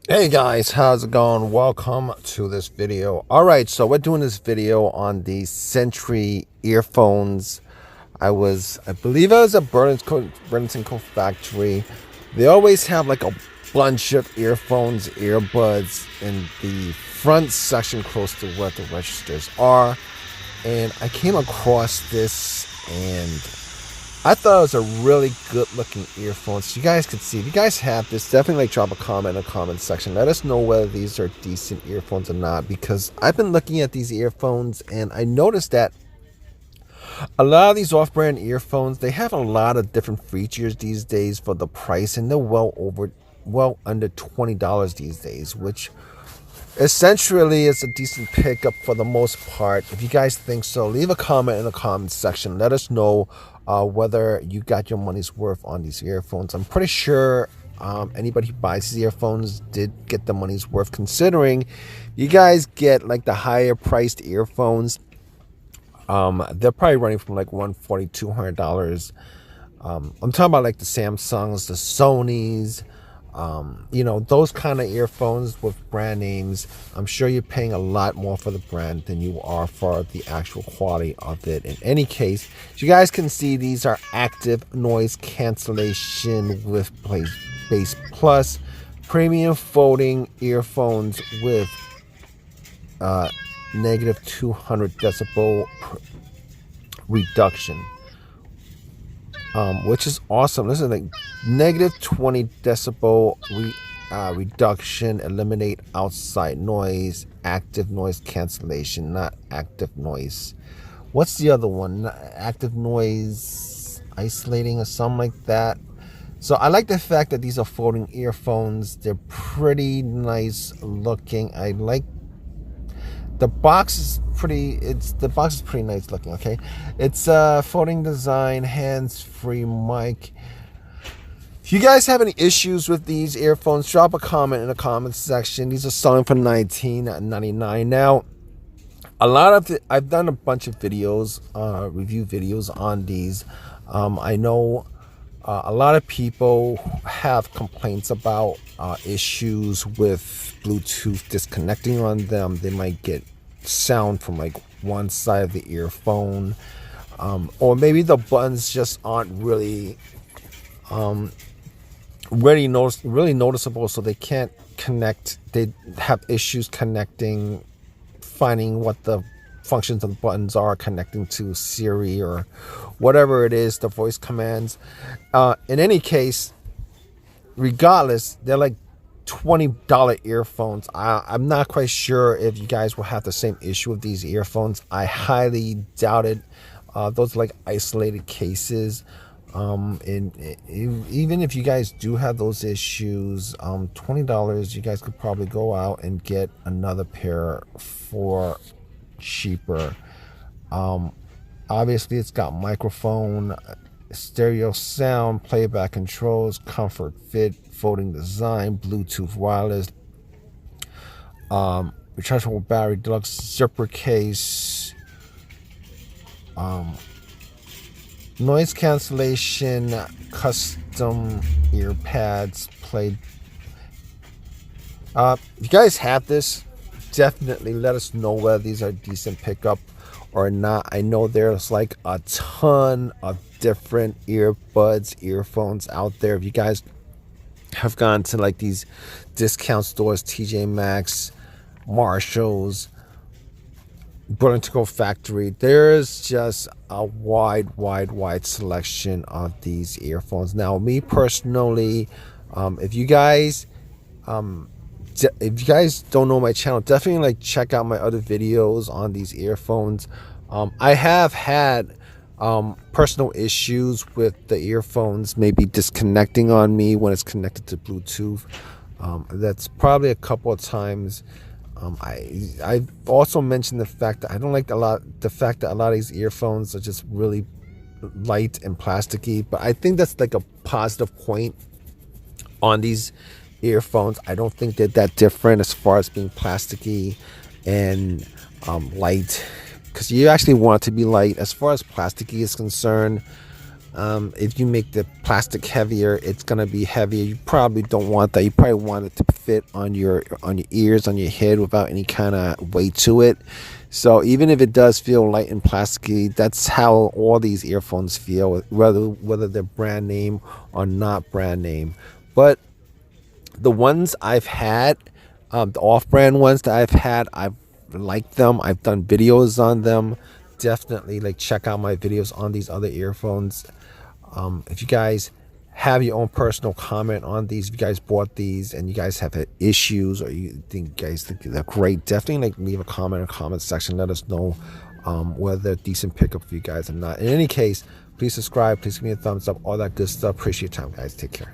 Hey guys, how's it going? Welcome to this video. Alright, so we're doing this video on the SENTRY earphones. I believe I was at Burlington Co factory. They always have like a bunch of earbuds in the front section close to where the registers are. And I came across this and I thought it was a really good looking earphones. You guys could see. If you guys have this, definitely drop a comment in the comment section. Let us know whether these are decent earphones or not, because I've been looking at these earphones and I noticed that a lot of these off-brand earphones, they have a lot of different features these days for the price, and they're well under $20 these days, which essentially is a decent pickup for the most part. If you guys think so, leave a comment in the comment section. Let us know whether you got your money's worth on these earphones. I'm pretty sure anybody who buys these earphones did get the money's worth, considering you guys get like the higher priced earphones. They're probably running from like $140, $200. I'm talking about like the Samsungs, the Sonys, those kind of earphones with brand names. I'm sure you're paying a lot more for the brand than you are for the actual quality of it. In any case, as you guys can see, these are active noise cancellation with Bass Plus premium folding earphones with negative 200 decibel reduction, which is awesome. This is like negative 20 decibel reduction, eliminate outside noise, active noise cancellation, not active noise. What's the other one? Active noise isolating or something like that. So I like the fact that these are folding earphones. They're pretty nice looking. I like the box is pretty nice looking. Okay, it's folding design, hands-free mic. If you guys have any issues with these earphones, drop a comment in the comment section. These are selling for $19.99 now. I've done a bunch of videos, review videos on these. I know a lot of people have complaints about issues with Bluetooth disconnecting on them. They might get sound from like one side of the earphone, or maybe the buttons just aren't really noticeable, so they can't connect. They have issues connecting, finding what the functions of the buttons are, connecting to Siri or whatever it is, the voice commands. In any case, regardless, they're like $20 earphones. I'm not quite sure if you guys will have the same issue with these earphones. I highly doubt it. Those are like isolated cases. And even if you guys do have those issues, $20, you guys could probably go out and get another pair for cheaper. Obviously, it's got microphone, stereo sound, playback controls, comfort fit, folding design, Bluetooth wireless, rechargeable battery, deluxe zipper case, noise cancellation, custom Earpads, play. If you guys have this, definitely let us know whether these are decent pickup or not. I know there's like a ton of different earphones out there. If you guys have gone to like these discount stores, TJ Maxx, Marshalls, Burlington Co factory, there's just a wide selection of these earphones. Now, me personally, if you guys don't know my channel, definitely like check out my other videos on these earphones. I have had personal issues with the earphones maybe disconnecting on me when it's connected to Bluetooth. That's probably a couple of times. I've also mentioned the fact that I don't like the fact that a lot of these earphones are just really light and plasticky, but I think that's like a positive point on these earphones. I don't think they're that different as far as being plasticky and light, because you actually want it to be light. As far as plasticky is concerned, If you make the plastic heavier, it's gonna be heavier. You probably don't want that. You probably want it to fit on your ears, on your head, without any kind of weight to it. So even if it does feel light and plasticky, that's how all these earphones feel, whether they're brand name or not brand name. But the ones I've had, the off-brand ones that I've had, I've liked them. I've done videos on them. Definitely like check out my videos on these other earphones. If you guys have your own personal comment on these, if you guys bought these and you guys have issues, or you guys think they're great, definitely like leave a comment in the comment section. Let us know whether they're a decent pickup for you guys or not. In any case, please subscribe, please give me a thumbs up, all that good stuff. Appreciate your time, guys. Take care.